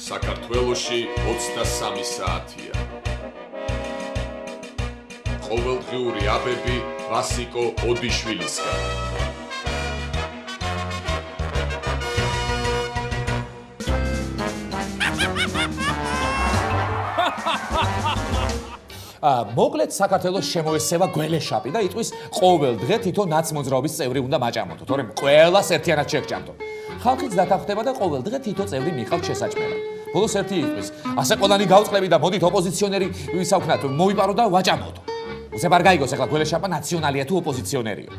საქართველოში 23 საათია. ყოველდღიური აბები ვასიკო ოდიშვილისგან. მოკლედ საქართველოს შემოესევა გველეშაპი და იტყვის ყოველ დღე თითო ნაცმოძრაობის წევრი უნდა მაჭამოთო, თორემ ყველას ერთიანად შეგჭამთო. ხალხიც დათანხმდება და ყოველ დღე თითო წევრი მიხავთ შესაჭმელად. ბოლოს ერთი იტყვის, ასე ყველანი გავწყლები და მოდით ოპოზიციონერი ვისაუქნათ, მოვიპარო და ვაჭამოთო. უცებ არ გაიგოს ახლა გველეშაპა ნაციონალია თუ ოპოზიციონერიო.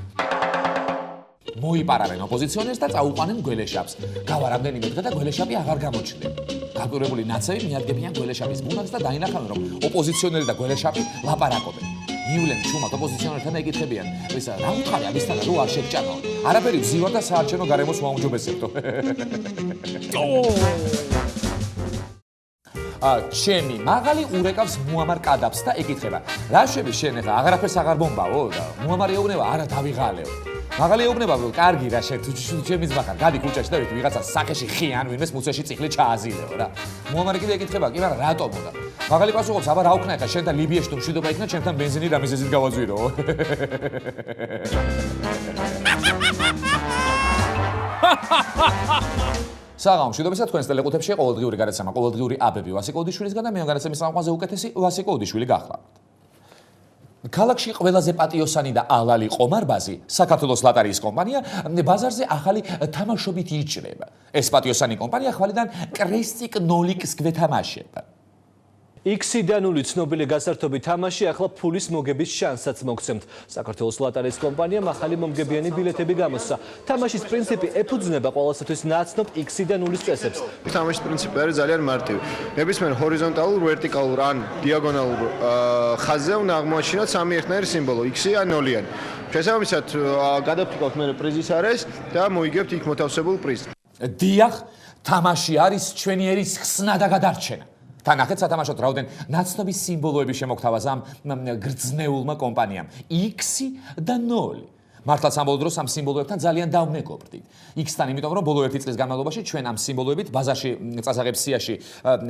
მოიპარავენ ოპოზიციონერს და წაუყვანენ გველეშაპს. გავა რამდენიმე დღე და გველეშაპი აღარ გამოჩნდება. გაბურებული ნაცები მიადგებიან გველეშაპის ბუნაკს და დაინახავენ, რომ ოპოზიციონერი და გველეშაპი ლაპარაკობენ. მივლენ ჩუმად ოპოზიციონერთან და ეკითხებიან, ისა რა უთხარი ამისთან რო არ შეგჭამო? არაფერი ვზივარ და საარჩევნო გარემოს ვაუმჯობესებდო. ჩემი მაღალი ურეკავს მუამარ კადაფს და ეკითხება, რა შვები შენ ახლა აღარაფერს აღარ მომბავო და მუამარი ეუბნება, არა დავიღალეო. მაღალი ეუბნება, კარგი რა შენ თუ ჩემის მახარ, გადი ქუჩაში და ვიქ ვიღაცა სახეში ხიან ვინმეს მუცეში წიხლი ჩააზილეო რა. მუამარი კიდე ეკითხება, კი მაგრამ რატომო და მაღალი პასუხობს, აბა რა უქნა ახლა შენთან ლიბიაში თუ მშვიდობა იქნა, ჩემთან ბენზინი რა მიზეზით გავაძვირო. საღამო მშვიდობისა თქვენს ტელეკუთებში ყოველდღიური გადაცემა ყოველდღიური აბები ვასიკო ოდიშვილისგან და მე განაცემის სამყაროზე უკეთესი ვასიკო ოდიშვილი გახლავთ. ქალაქში ყველაზე პატიოსანი და ალალი ყომარბაზი საქართველოს ლატარიის კომპანია ბაზარზე ახალი თამაშობით იჭრება. ეს პატიოსანი კომპანია ხვალიდან კრესტიკ ნოლიკს გვეთამაშება. X-დან 0 ცნობილი გასართობი თამაში ახლა ფულის მოგების შანსსაც მოგცემთ. საქართველოს ლატარიის კომპანიამ ახალი მომგებიანი ბილეთები გამოსცა. თამაშის პრინციპი ეფუძნება ყველასათვის ნაცნობ X-დან 0 წესებს. თამაშის პრინციპი არის ძალიან მარტივი. ნებისმიერ ჰორიზონტალურ, ვერტიკალურ ან დიაგონალურ ხაზზე უნდა აღმოაჩინოთ სამი ერთნაირი სიმბოლო X-ი ან 0-იანი. შესაბამისად, გადავფიქროთ მე პრიზის არის და მოიგებთ იქ მოთავსებულ პრიზს. დიახ, თამაში არის ჩვენი ერის ხსნა და გადარჩენა. თანახეთ სათამაშოდ რაოდენ ნაცნობი სიმბოლოები შემოგთავაზა ამ გრძნეულმა კომპანიამ X და 0. მართლაც ამბობ დროს ამ სიმბოლოებთან ძალიან დავმეგობრდით. X-თან იმიტომ რომ ბოლო 1 წლის განმავლობაში ჩვენ ამ სიმბოლოებით ბაზარში წასაღებს სიაში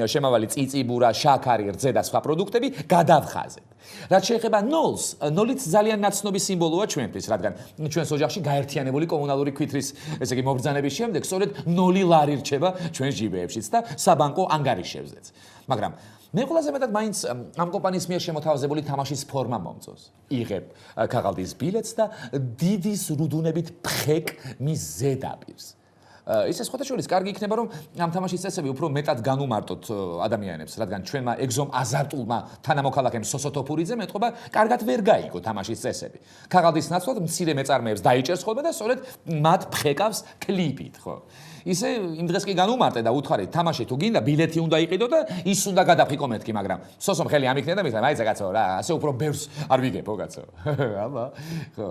შემავალი წიწიბურა, შაქარი, რძე და სხვა პროდუქტები გადავხაზეთ. რაც შეეხება 0-ს, 0-იც ძალიან ნაცნობი სიმბოლოა ჩვენთვის, რადგან ჩვენს ოჯახში გაერთიანებული კომუნალური ქვითრის, ესე იგი მობრძანების შემდეგ სწორედ 0 ლარი რჩება ჩვენს ჯიბეებშიც და საბანკო ანგარიშებზეც. მაგრამ მე ყველაზე მეტად მაინც ამ კომპანიის მიერ შემოთავაზებული თამაშის ფორმა მომწონს. იღებ ქაღალდის ბილეთს და დიდის რუდუნებით ფხეკ მის ზედაპირს. ისე სხვათა შორის კარგი იქნება რომ ამ თამაშის წესები უფრო მეტად განუმარტოთ ადამიანებს, რადგან ჩვენმა ეგზომ აზარტულმა თანამოქალაქემ სოსო თოფურიძემ ეთყობა კარგად ვერ გაიგო თამაშის წესები. ქაღალდის ნაცვლად მცირე მეწარმეებს დაიჭერს ხოლმე და სწორედ მათ ფხეკავს კლიპით, ხო? ისე იმ დღეს კი განუმარტე და უთხარი თამაში თუ გინდა ბილეთი უნდა იყიდო და ის უნდა გადაფიქო მეთქი, მაგრამ სოსომ ხელი ამიქნია და მითხრა, მაიცა კაცო რა, ასე უფრო ბევრს არ ვიგებო კაცო. აბა, ხო.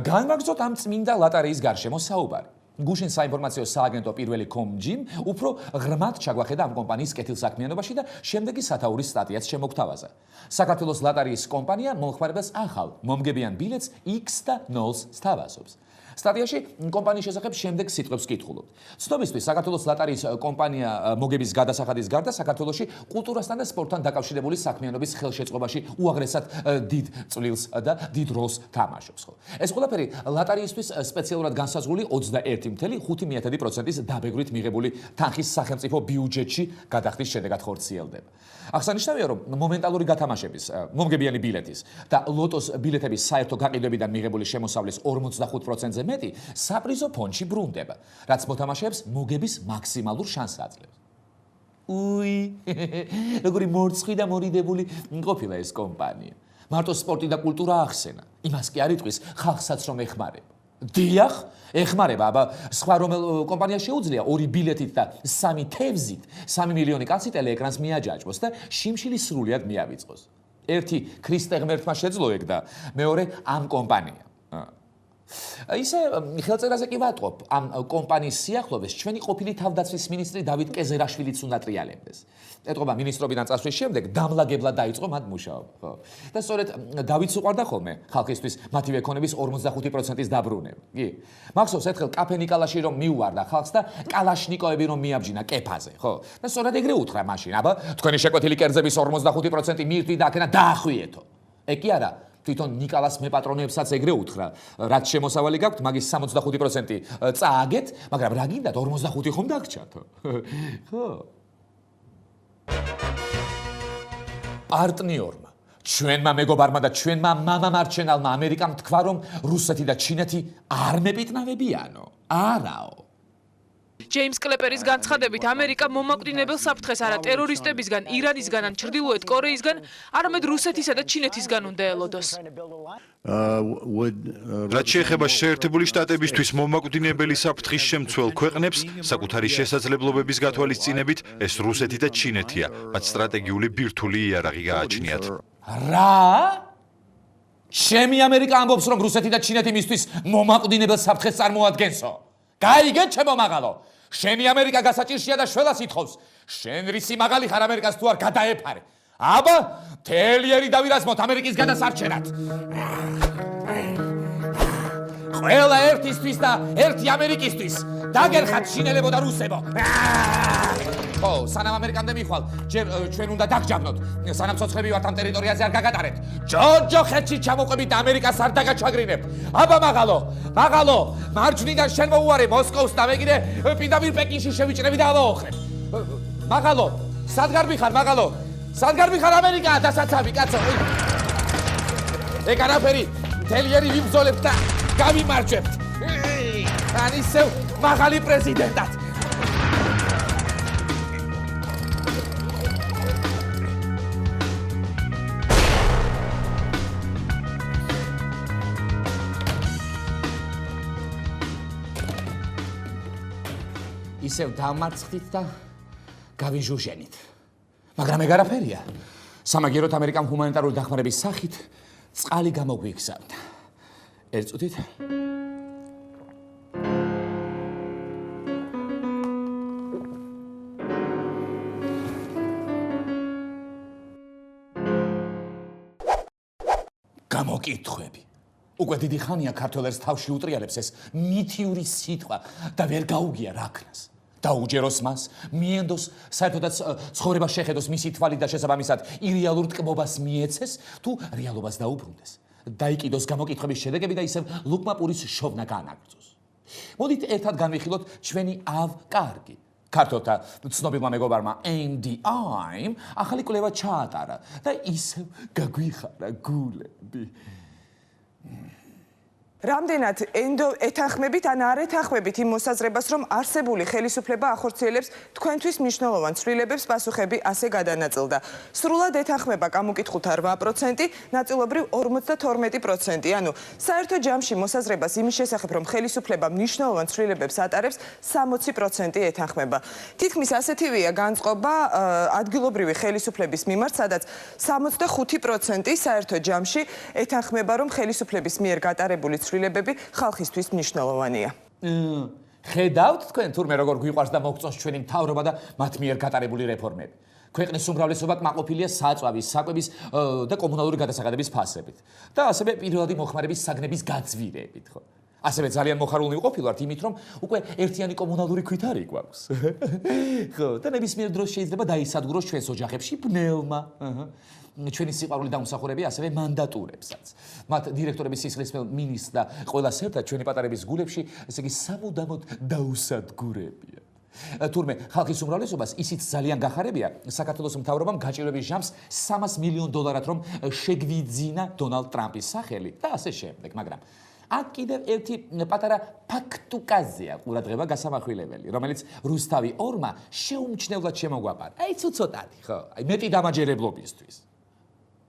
განვაგრძოთ ამ წმინდა ლატარიის გარშემო საუბარი. გუშინ საინფორმაციო სააგენტო პირველი კომჯიმ უფრო ღრმად ჩაგვახედა ამ კომპანიის კეთილსაქმიანობაში და შემდეგი სათაურის სტატიაც შემოგთავაზა. საქართველოს ლატარიის კომპანია მომხმარებელს ახალ მომგებიან ბილეთს X და 0-ს სთავაზობს. სტატიაში კომპანიის შესახებ შემდეგ სიტყვებს კითხულობთ. ცნობისთვის საქართველოს ლატარიის კომპანია მოგების გადასახადის გარდა საქართველოში კულტურასთან და სპორტთან დაკავშირებული საქმიანობის ხელშეწყობაში უაღრესად დიდ წვლილს და დიდ როლს თამაშობს. ეს ყველაფერი ლატარიისთვის სპეციალურად განსაზღვრული 21.5%-ის დაბეგვრით მიღებული თანხის სახელმწიფო ბიუჯეტში გადახდის შედეგად ხორციელდება. აღსანიშნავია, რომ მომენტალური გათამაშების, მომგებიანი ბილეთის და ლოტოს ბილეთების საერთო გაყიდვებიდან მიღებული შემოსავლის 45%-ზე მეტი საპრიზო ფონდში ბრუნდება, რაც მოთამაშეებს მოგების მაქსიმალურ შანსს აძლევს. უი, როგორი მორცხვი და მორიდებული ყოფილა ეს კომპანია. მარტო სპორტი და კულტურა ახსენა. იმას კი არ იტყვის ხალხსაც რომ ეხმარება. დიახ, ეხმარება, აბა სხვა რომელ კომპანია შეუძლია 2 ბილეთით და 3 თევზით 3 მილიონი კაცი ტელეეკრანს მიაჯაჭვოს და შიმშილი სრულიად მიავიწყოს. ერთი ქრისტე ღმერთმა შეძლო ეგ და მეორე ამ კომპანიამ. ისე ხელწერაზე კი ვატყობ, ამ კომპანიის სიახლოვეს ჩვენი ყოფილი თავდაცვის მინისტრი დავით კეზერაშვილიც უნდა ტრიალებდეს. ეტყობა მინისტრობიდან წასვლის შემდეგ დამლაგებლად დაიწყო მათ მუშაობა, ხო? და სწორედ დავითს უყვარდა ხოლმე ხალხისთვის მათივე ქონების 45%-ის დაბრუნება. კი. მახსოვს ერთხელ კაფე ნიკალაში რომ მიუვარდა ხალხს და კალაშნიკოები რომ მიაბჯინა კეფაზე, ხო? და სწორედ ეგრე უთხრა მაშინ, აბა, თქვენი შეკვეთილი კერძების 45% მირთვი და აქენა დაახვიეთო. ეგ კი არა. თვითონ ნიკალას მეპატრონეებსაც ეგრე უთხრა, რაც შემოსავალი გაქვთ, მაგის 65% წააგეთ, მაგრამ რა გინდათ 45 ხომ დაგჭათო? ხო. პარტნიორმა, ჩვენმა მეგობარმა და ჩვენმა მამამარჩენალმა ამერიკამ თქვა, რომ რუსეთი და ჩინეთი არ მეპიტნავებიანო. არაო. ჯეიმს კლეპერის განცხადებით, ამერიკა მომაკვდინებელ საფრთხეს არა ტერორისტებისგან, ირანისგან ან ჩრდილოეთ კორეისგან, არამედ რუსეთისა და ჩინეთისგან უნდა ელოდოს. რაც შეეხება შეერთებული შტატებისთვის მომაკვდინებელი საფრთხის შემცველ ქვეყნებს, საკუთარი შესაძლებლობების გათვალისწინებით, ეს რუსეთი და ჩინეთია, მათ სტრატეგიული ბირთვული იარაღი გააჩნიათ. რა? ჩემი ამერიკა ამბობს, რომ რუსეთი და ჩინეთი მისთვის მომაკვდინებელ საფრთხეს წარმოადგენსო. გაიგე ჩემო მაღალო, შენი ამერიკა გასაჭირშია და შველას ითხოვს. შენ რისი მაღალი ხარ ამერიკას თუ არ გადაეფარე. აბა, თელიერი დავირაზმოთ ამერიკის გადასარჩენად. ყველა ერთისთვის და ერთი ამერიკისთვის. დაგერხათ შინელებო და რუსებო. ო, სანამ ამერიკამდე მიხვალ, ჯერ ჩვენ უნდა დაგჯავნოთ. სანამ ცოცხლები ვართ ამ ტერიტორიაზე არ გაგატარებთ. ჯოჯოხეთში ჩამოყვებით და ამერიკას არ დაგაჩაგრინებთ. აბა მაღალო, მარჯვნიდან შენ მოუარე მოსკოვს და მე კიდე პირდაპირ პეკინში შევიჭრები და ავაოხრებ. მაღალო, სად გარბიხარ მაღალო? სად გარბიხარ ამერიკა დასაცავი კაცო. ეგ არაფერი, თელიერი ვიბრძოლებთ და გავიმარჯვებთ. ან ისევ მაღალი პრეზიდენტად. ისევ დამარცხდით და გავიჟუჟენით. მაგრამ ეგ არაფერია. სამაგიეროდ ამერიკამ ჰუმანიტარული დახმარების სახით წყალი გამოგვიგზავნა. ერთ წუთით. გამოკითხვები. უკვე დიდი ხანია ქართველებს თავში უტრიალებს ეს მითიური სიტყვა და ვერ გაუგია რაკნას. დაუჯეროს მას, მიენდოს, საერთოდაც ცხოვრება შეხედოს მისი თვალით და შესაბამისად ირეალურ ტკბობას მიეცეს, თუ რეალობას დაუბრუნდეს. დაიკიდოს გამოკითხვების შედეგები და ისევ ლუკმა პურის შოვნა გაანაგრძოს. მოდით ერთად განვიხილოთ ჩვენი ავ-კარგი. ქართველთა ცნობილმა მეგობარმა NDI-მ ახალი კვლევა ჩაატარა და ისევ გაგვიხარა გულები. რამდენად ეთანხმებით ან არ ეთანხმებით იმ მოსაზრებას, რომ არსებული ხელისუფლება ახორციელებს თქვენთვის მნიშვნელოვან ცვლილებებს, პასუხები ასე გადანაწილდა. სრულად ეთანხმება გამოკითხულთა 8%, ნაწილობრივ 52%. ანუ საერთო ჯამში მოსაზრებას იმის შესახებ, რომ ხელისუფლება მნიშვნელოვან ცვლილებებს ატარებს, 60% ეთანხმება. თითქმის ასეთივეა განწყობა ადგილობრივი ხელისუფლების მიმართ, სადაც 65% საერთო ჯამში ეთანხმება, რომ ხელისუფლების მიერ გატარებული ცვლილებები ხალხისთვის მნიშვნელოვანია. ხედავთ თქვენ თურმე როგორ გვიყვარს და მოგწონს ჩვენი მთავრობა და მათ მიერ გატარებული რეფორმები. ქვეყნის უმრავლესობა კმაყოფილია საწვავის, საკვების და კომუნალური გადასახადების ფასებით და ასევე პირველადი მოხმარების საგნების გაძვირებით, ხო? ასევე ძალიან მოხარულნი ვყოფილვართ იმით, რომ უკვე ერთიანი კომუნალური ქვითარი გვაქვს. ხო, და ნებისმიერ დროს შეიძლება დაისადგუროს ჩვენს ოჯახებში ბნელმა. ჩვენი სიყვარული დამსახურები ასევე მანდატურებსაც. მათ დირექტორების სისხლისმელ მინისტრს და ყველას ერთად ჩვენი პატარების გულებში, ესე იგი სამუდამოდ დაუსადგურებია. თურმე ხალხის უმრავლესობას ისიც ძალიან გახარებია საქართველოს მთავრობამ გაჭირვების ჟამს $300 მილიონ რომ შეგვიძინა დონალდ ტრამპის სახელი და ასე შემდეგ, მაგრამ აქ კიდევ ერთი პატარა ფაქტუკაზია ყურადღება გასამახვილებელი, რომელიც რუსთავი 2-მა შეუმჩნევლად შემოგვაპარა. აი ცუცოტათი, ხო? აი მეტი დამაჯერებლობისთვის.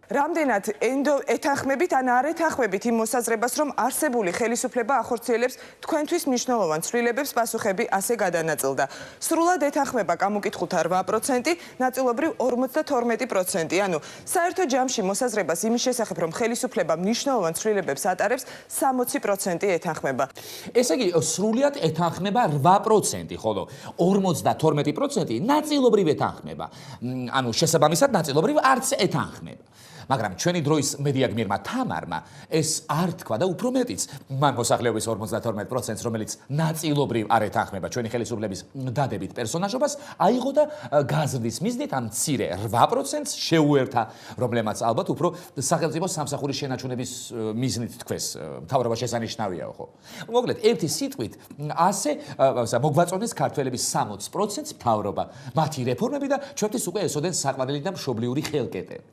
რამდენად ეთანხმებით ან არ ეთანხმებით იმ მოსაზრებას, რომ არსებული ხელისუფლება ახორციელებს თქვენთვის მნიშვნელოვან ცვლილებებს, პასუხები ასე გადანაწილდა. სრულად ეთანხმება გამოკითხულთა 8%, ნაწილობრივ 52%. ანუ საერთო ჯამში მოსაზრებას იმის შესახებ, რომ ხელისუფლება მნიშვნელოვან ცვლილებებს ატარებს, 60% ეთანხმება. ესე იგი, სრულად ეთანხმება 8%, ხოლო 52% ნაწილობრივ ეთანხმება. ანუ შესაბამისად ნაწილობრივ არც ეთანხმება. მაგრამ ჩვენი დროის მედია გმირმა თამარმა ეს არ თქვა და უფრო მეტიც მან მოსახლეობის 52%, რომელიც ნაწილობრივ არ ეთანხმება ჩვენი ხელისუფლების დადებით პერსონაჟობას, აიღო და გაზრდის მიზნით ამ მცირე 8%-ს შეუერთა, რომლემაც ალბათ უფრო სახელმწიფო სამსახურის შენარჩუნების მიზნით თქვეს. მთავრობა შესანიშნავიაო, ხო? მოკლედ, ერთი სიტყვით, ასე მოგვაწონეს ქართველების 60%-ს მთავრობა, მათი რეფორმები და ჩვენთვის უკვე ესოდენ საყვარელი და მშობლიური ხელკეტები.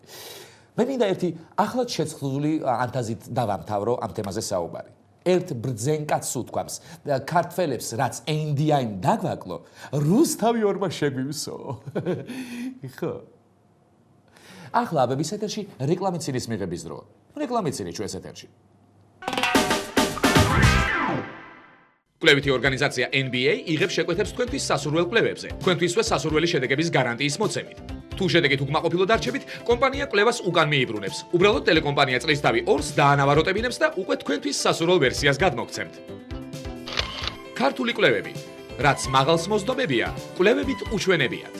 მე მინდა ერთი ახლად შეცვლილი ანთაზით დავამთავრო ამ თემაზე საუბარი. ერთ ბრძენ კაცს უთქვამს, ქართველებს რაც ენდიანი დაგვაკლო, რუსთავი ორმა შეგვივსო. ხო. ახლა აბების ეთერში რეკლამიცინის მიღების დროა. რეკლამიცინი ჩვენს ეთერში. კვლევითი ორგანიზაცია NBA იღებს შეკვეთებს თქვენთვის სასურველ კვლევებზე. თქვენთვისვე სასურველი შედეგების გარანტიის მოცემით. თუ შედეგით უკმაყოფილო დარჩებით, კომპანია კვლევას უკან მიიბრუნებს. უბრალოდ ტელეკომპანია წლისთავი 2-ს დაანავაროტებინებს და უკვე თქვენთვის სასურველ ვერსიას გადმოგცემთ. ქართული კვლევები, რაც მაღალს მოსდომებია, კვლევებით უჩვენებიათ.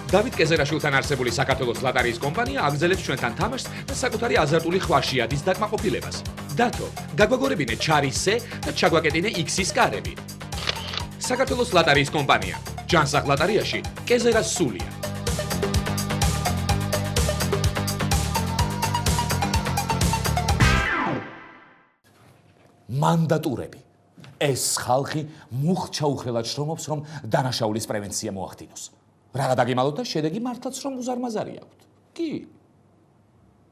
დავით კეზერაშვილთან არსებული საქართველოს ლატარიის კომპანია აგრძელებს ჩვენთან თამაშს და საკუთარი აზარტული ხვაშიადის დაკმაყოფილებას. დათო, გაგვაგორებინე ჩარისე და ჩაგვაკეტინე X-ის კარები. საქართველოს ლატარიის კომპანია. ჯანსაღ ლატარიაში კეზერას სულია. მანდატურები. ეს ხალხი მუხჩაუხელად შრომობს, რომ დანაშაულის პრევენცია მოახდინოს. რაღა დაგიმალოთ და შედეგი მართლაც რომ უზარმაზარი აქვთ. კი.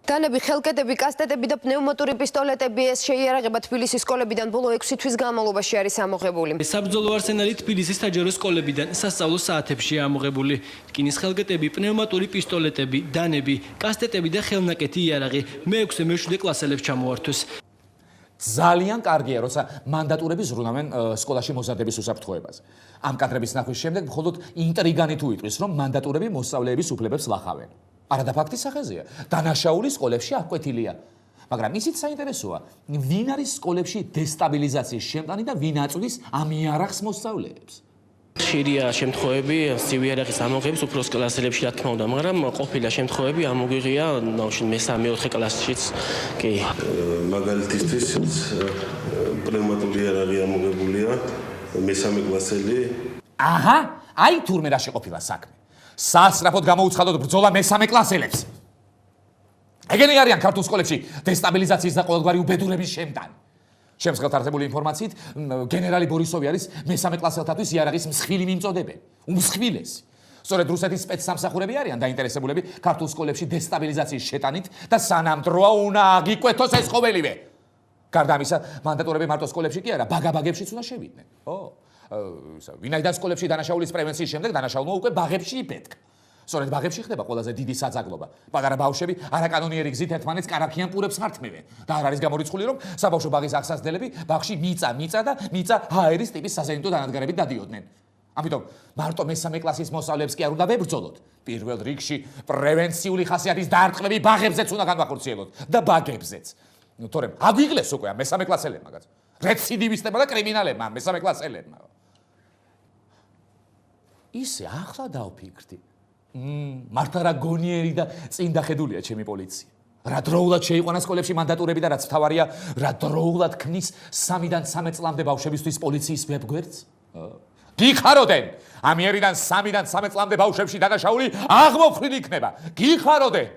დანები, ხელკეტები, კასტეტები და პნევმატური პისტოლეტები ეს შეიარაღება თბილისის სკოლებიდან ბოლო 6 თვის განმავლობაში არის ამოღებული. საბრძოლო არსენალი თბილისის საჯარო სკოლებიდან სასწავლო საათებში ამოღებული. რკინის ხელკეტები, პნევმატური პისტოლეტები, დანები, კასტეტები და ხელნაკეთი იარაღი მე-6 მე-7 კლასელებს ჩამოართვეს. ძალიან კარგია, როცა მანდატურები ზრუნავენ სკოლაში მოზარდების უსაფრთხოებაზე. ამ კადრების ნახვის შემდეგ მხოლოდ ინტრიგანი თუ იტყვის, რომ მანდატურები მოსწავლეების უფლებებს ლახავენ. არა და ფაქტის სახეზეა, დანაშაული სკოლებში აღკვეთილია. მაგრამ ისიც საინტერესოა, ვინ არის სკოლებში დესტაბილიზაციის შემტანი და ვინ აწვდის ამ იარაღს მოსწავლეებს. ხშირია შემთხვევები სივიარაღის ამოღების უფროს კლასელებში, რა თქმა უნდა, მაგრამ ყოფილა შემთხვევები ამოგვიღია ნაუშინ მე-3-4 კლასშიც. კი. მაგალითისთვის პნევმატური იარაღი ამოღებულია მე-3 კლასელი. აჰა, აი თურმე რა შეყოფილა საქმე. სასწრაფოდ გამოუცხადოთ ბრძოლა მე-3 კლასელებს. ეგენი არიან ქართულ სკოლებში დესტაბილიზაციის და ყოველგვარი უბედურების შემტანი. შემსხელთარგმნილი ინფორმაციით, გენერალი ბორისოვი არის მე-3 კლასელთათვის იარაღის მსხვილი მიმწოდებელი, უმსხვილესი. სწორედ რუსეთის სპეცსამსახურები არიან დაინტერესებულები ქართულ სკოლებში დესტაბილიზაციის შეტანით და სანამდროა უნდა აგიკვეთოს ეს ყოველივე. გარდა ამისა, მანდატურები მარტო სკოლებში კი არა, ბაგაბაგებშიც უნდა შევიდნენ. ვინაიდან სკოლებში დანაშაულის პრევენციის შემდეგ დანაშაულმა უკვე ბაღებში იფეთქა. სწორედ ბაღებში ხდება ყველაზე დიდი საძაგლობა. პატარა ბავშვები არაკანონიერი გზით ერთმანეთს კარაქიან პურებს ხართმევენ და არ არის გამორიცხული, რომ საბავშვო ბაღის აღსასდელები ბაღში მიწა და მიწა ჰაერის ტიპის საზენიტო დანადგარებით დადიოდნენ. ამიტომ მარტო მე-3 კლასის მოსწავლეებს კი არ უნდა ვებრძოლოთ. პირველ რიგში პრევენციული ხასიათის დარტყმები ბაღებზეც უნდა განვახორციელოთ და ბაგებზეც. თორემ აგვიღლეს უკვე ამ მე-3 კლასელებმა, რეციდივისტებმა და კრიმინალებმა მე-3 კლასელებმა. ისე ახლა დავფიქრდი. მართლა რა გონიერი და წინ დახედულია ჩემი პოლიცია. რა დროულად შეიყვანა სკოლებში მანდატურები და რაც მთავარია, რა დროულად ქმნის 3-დან 13 წლამდე ბავშვებისთვის პოლიციის ვებგვერდს? გიხაროდენ! ამიერიდან 3-დან 13 წლამდე ბავშვებში დანაშაული აღმოფხვრილი იქნება. გიხაროდენ!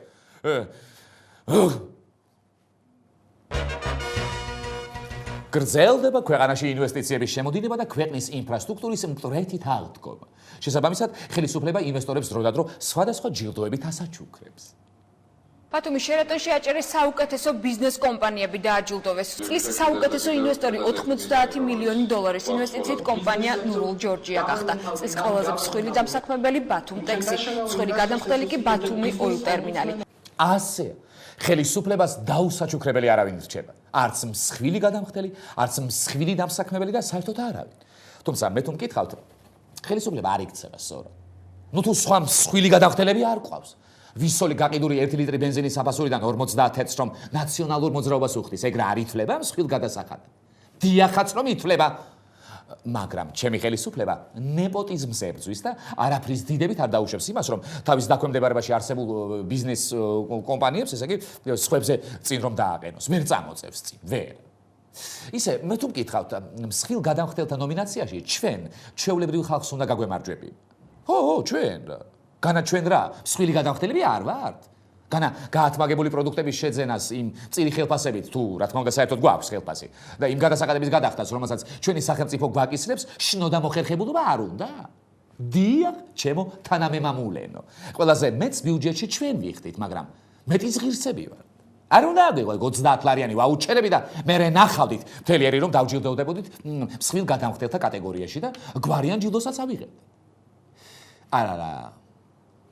გრძელდება ქვეყანაში ინვესტიციების შემოდინება და ქვეყნის ინფრასტრუქტურის მკვეთრით აღდგომა. შესაბამისად, ხელისუფლება ინვესტორებს დროდადრო სხვადასხვა ჯილდოებით ასაჩუქრებს. ბათუმის შერატონში აჭარის საუკეთესო ბიზნეს კომპანიები დააჯილდოვეს. წლის საუკეთესო ინვესტორი 90 მილიონი დოლარის ინვესტიციით კომპანია ნურულ ჯორჯია გახდა. წლის ყველაზე მსხვილი დამსაქმებელი ბათუმ ტექსი, მსხვილი გადამხდელი კი ბათუმი ოილ ტერმინალი. ასე ხელისუფლებას დაუსაჩუქრებელი არავინ რჩება. არც მსხვილი გადამხდელი, არც მსხვილი დამსაქმებელი და საერთოდ არავინ. თუმცა მე თუ მკითხავთ, ხელისუფლება არ იქცევა სწორად. ნუ თუ სხვა მსხვილი გადამხდელები არ ყავს. ვისოლი გაყიდული 1 ლიტრი ბენზინის საფასურიდან 50 თეთრს რომ ნაციონალურ მოძრაობას უხდის, ეგ რა არ ითვლება მსხვილ გადასახადად? დიახაც რომ ითვლება. მაგრამ ჩემი ხელისუფლება ნეპოტიზმს ებრძვის და არაფრის დიდებით არ დაუშვებს იმას, რომ თავის დაქვემდებარებაში არსებულ ბიზნეს კომპანიებს, ესე იგი, სხვებზე წინ რომ დააყენოს. ვერ წამოწევს წინ, ვერ. ისე, მე თუ მკითხავთ, მსხვილ გადამხდელთა ნომინაციაში ჩვენ, ჩვეულებრივ ხალხს უნდა გაგვემარჯვებინა. ხო, ჩვენ. განა ჩვენ რა, მსხვილი გადამხდელები არ ვართ. განა გაათმაგებული პროდუქტების შეძენას იმ წირი ხელფასებით თუ რა თქმა უნდა საერთოდ გვაქვს ხელფასი და იმ გადასახადების გადახდას, რომელსაც ჩვენი სახელმწიფო გვაკისრებს, შნოდა მოხერხებულობა არ უნდა? დიახ, ჩემო თანამემამულენო. ყველაზე მეც ბიუჯეტში ჩვენ ვიხდით, მაგრამ მეტის ღირსები ვარ. არ უნდა აგვიყვეთ 30 ლარიანი ვაუჩერები და მე ნახავდით მთელი რომ დავჯილდოვდებოდით მსხვილ გადამხდელთა კატეგორიაში და გვარიან ჯილდოსაც ავიღებთ.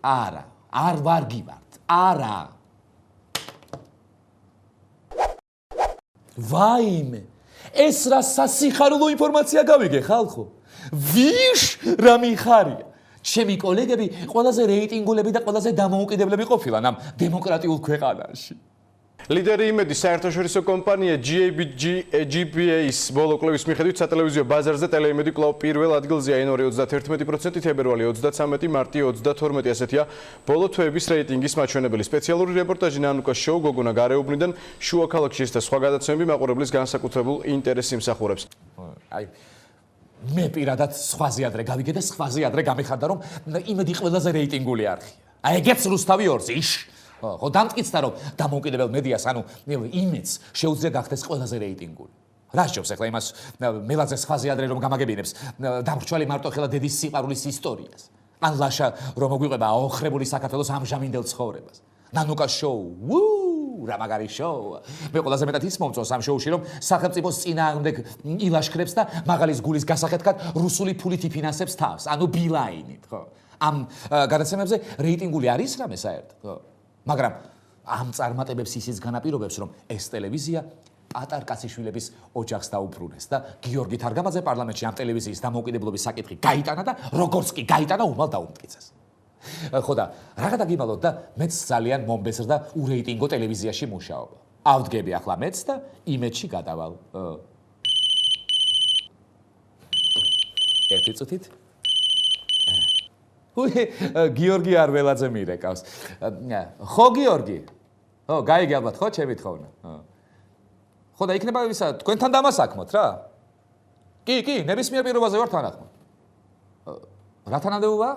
არა, არ ვარგივართ. არა. ვაიმე, ეს რა სასიხარულო ინფორმაცია გავიგე ხალხო. ვიშ რა მიხარია. ჩემი კოლეგები ყველაზე რეიტინგულები და ყველაზე დამოუკიდებლები ყოფილან ამ დემოკრატიულ ქვეყანაში. ლიდერი იმედი საერთაშორისო კომპანია GPA-ის ბოლო კვლევის მიხედვით სატელევიზიო ბაზარზე ტელეიმედი კვლავ პირველ ადგილზეა იანვარი 31%, თებერვალი 33, მარტი 32 ასეთია ბოლო თვეების რეიტინგის მაჩვენებელი. სპეციალური რეპორტაჟი ნანუკა შოუ გოგონა გარეუბნიდან შუა ქალაქში და სხვა გადაცემები მაყურებლის განსაკუთრებულ ინტერესს იმსახურებს. აი მე პირადად სხვაზე ადრე გავიგე და სხვაზე ადრე გამეხარდა რომ იმედი ყველაზე რეიტინგული არხია. აი ეგეც რუსთავი ორზე იშ ხო დამტკიცდა რომ დამოუკიდებელ მედიას ანუ იმედს შეუძლია გახდეს ყველაზე რეიტინგული. რა შეობს ახლა იმას მელაძე სხვაზე ადრე რომ გამაგებინებს დამრჩვალი მარტოხელა დედის სიყვარულის ისტორიას. ან ლაშა რომ მოგვიყვება აოხრებული საქართველოს ამჟამინდელ ცხოვრებას. ნანუკა შოუ რა მაგარი შოუ. მე ყველაზე მეტად ის მომწონს ამ შოუში რომ სახელმწიფოს წინააღმდეგ ილაშქრებს და მაღალის გულის გასახეთქად რუსული ფულით იფინანსებს თავს. ანუ ბილაინით, ხო. ამ გადაცემებზე რეიტინგული არის რამე საერთოდ, ხო. მაგრამ ამ წარმატებებს ისიც განაპირობებს, რომ ეს ტელევიზია პატარ კაციშვილების ოჯახს დაუბრუნეს და გიორგი თარგამაძე პარლამენტში ამ ტელევიზიის დამოუკიდებლობის საკითხი გაიტანა და როგორც კი გაიტანა, უმალ დაუმტკიცეს. ხო და რა გადაგიმალოთ და მეც ძალიან მომბეზრდა ურეიტინგო ტელევიზიაში მუშაობა. ავდგები ახლა მეც და იმედში გადავალ. ერთი წუთით გიორგი არველაძე მირეკავს. ხო გიორგი? ხო, გაიგე ალბათ ხო ჩემი თხოვნა? ხო და იქნება ისა თქვენთან დამასაქმოთ რა? კი, ნებისმიერ პირობაზე ვარ თანახმად. რა თანამდებობა?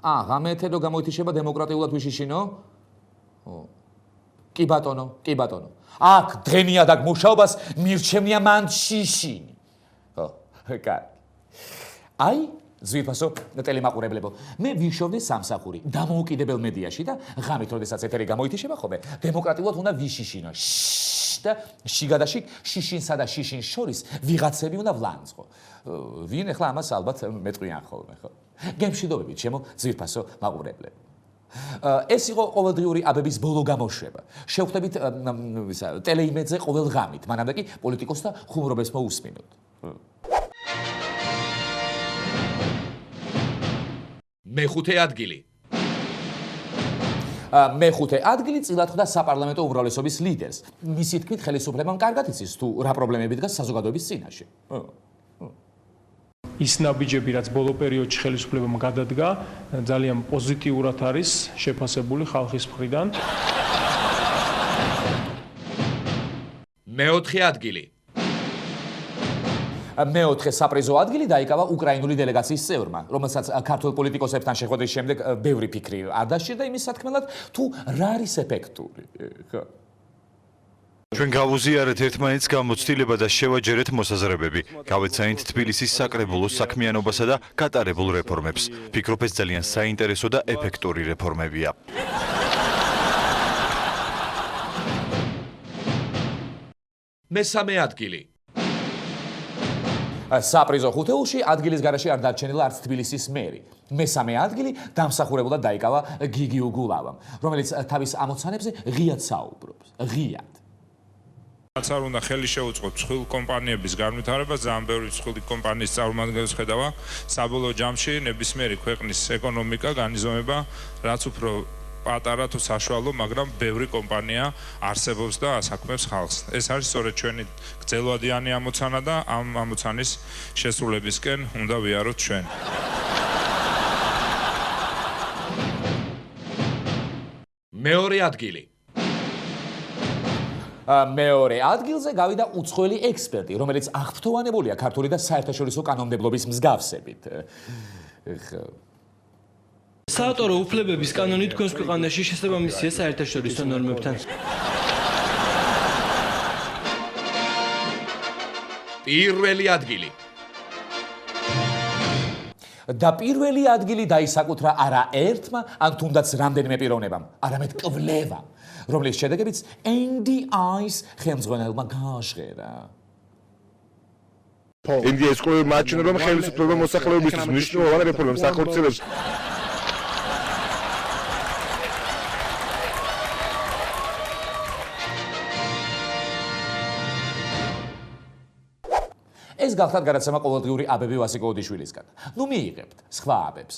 ღამე ეთერო გამოითიშება დემოკრატიულად ვიშიშინო? კი ბატონო. აქ დღენიად აქ მუშაობას მირჩევნია მან შიშინი. ხო, კარგი. აი ზვირფასო ტელემაყურებლებო, მე ვიშოვდე სამსახური დამოუკიდებელ მედიაში და ღამით როდესაც ეთერი გამოითიშება ხოლმე, დემოკრატიულად უნდა ვიშიშინო. და შიგადაში შიშინსა და შიშინს შორის ვიღაცები უნდა ვლანძღო. ვინ ახლა ამას ალბათ მეტყვიან ხოლმე, ხო? გემშვიდობებით, ჩემო ზვირფასო მაყურებლები. ეს იყო ყოველდღიური აბების ბოლო გამოშვება. შევხვდებით ტელეიმედზე ყოველ ღამით, მანამდე კი პოლიტიკოსთა ხუმრობებს მოусმინოთ. მეხუთე ადგილი. მეხუთე ადგილი წილად ხვდა საპარლამენტო უმრავლესობის ლიდერს. მისი თქმით, ხელისუფლებამ კარგად იცის თუ რა პრობლემები დგას საზოგადოების წინაშე. ის ნაბიჯები, რაც ბოლო პერიოდში ხელისუფლებამ გადადგა, ძალიან პოზიტიურად არის შეფასებული ხალხის მხრიდან. მეოთხე ადგილი. მეოთხე საპრიზო ადგილი დაიკავა უკრაინული დელეგაციის წევრმა, რომელსაც ქართულ პოლიტიკოსებთან შეხვედრის შემდეგ ბევრი ფიქრი არ დასჭირდა იმის სათქმელად, თუ რა არის ეფექტური. ჩვენ გავუზიარეთ ერთმანეთს გამოცდილება და შევაჯერეთ მოსაზრებები. გავეცანით თბილისის საკრებულოს საქმიანობასა და გატარებულ რეფორმებს. ფიქრობ, ეს ძალიან საინტერესო და ეფექტური რეფორმებია. მესამე ადგილი. საპრიზო ხუთეულში ადგილის გარეშე არ დარჩენილა არც თბილისის მერი. მესამე ადგილი დამსახურებულად დაიკავა გიგი უგულავამ, რომელიც თავის ამოცანებზე ღიად საუბრობს. ღიად. რაც არ უნდა ხელი შეუწყოთ მსხვილ კომპანიების განვითარებას, ძალიან ბევრი მსხვილი კომპანიის წარმომადგენლებს ხედავა, საბოლოო ჯამში ნებისმიერი ქვეყნის ეკონომიკა განიზომება, რაც უფრო პატარა თუ საშუალო, მაგრამ ბევრი კომპანია არსებობს და ასაქმებს ხალხს. ეს არის სწორედ ჩვენი გრძელვადიანი ამოცანა და ამ ამოცანის შესრულებისკენ უნდა ვიაროთ ჩვენ. მეორე ადგილი. მეორე ადგილზე გავიდა უცხოელი ექსპერტი, რომელიც აღფრთოვანებულია ქართული და საერთაშორისო კანონმდებლობის მსგავსებით. საავტორო უფლებების კანონი თქვენს ქვეყანაში შესაბამისია საერთაშორისო ნორმებთან. პირველი ადგილი. და პირველი ადგილი დაისაკუთრა არა ერთმა, ან თუნდაც რამდენიმე პიროვნებამ, არამედ კვლევამ, რომლის შედეგებიც NDI-ს ხელმძღვანელმა გააჟღერა. NDI-ს კვლევებმა აჩვენა, რომ ხელისუფლება მოსახლეობისთვის მნიშვნელოვან რეფორმებს ახორციელებს. ეს გახდათ გადაცემა ყოველდღიური აბები ვასიკო ოდიშვილისგან. ნუ მიიღებთ სხვა აბებს.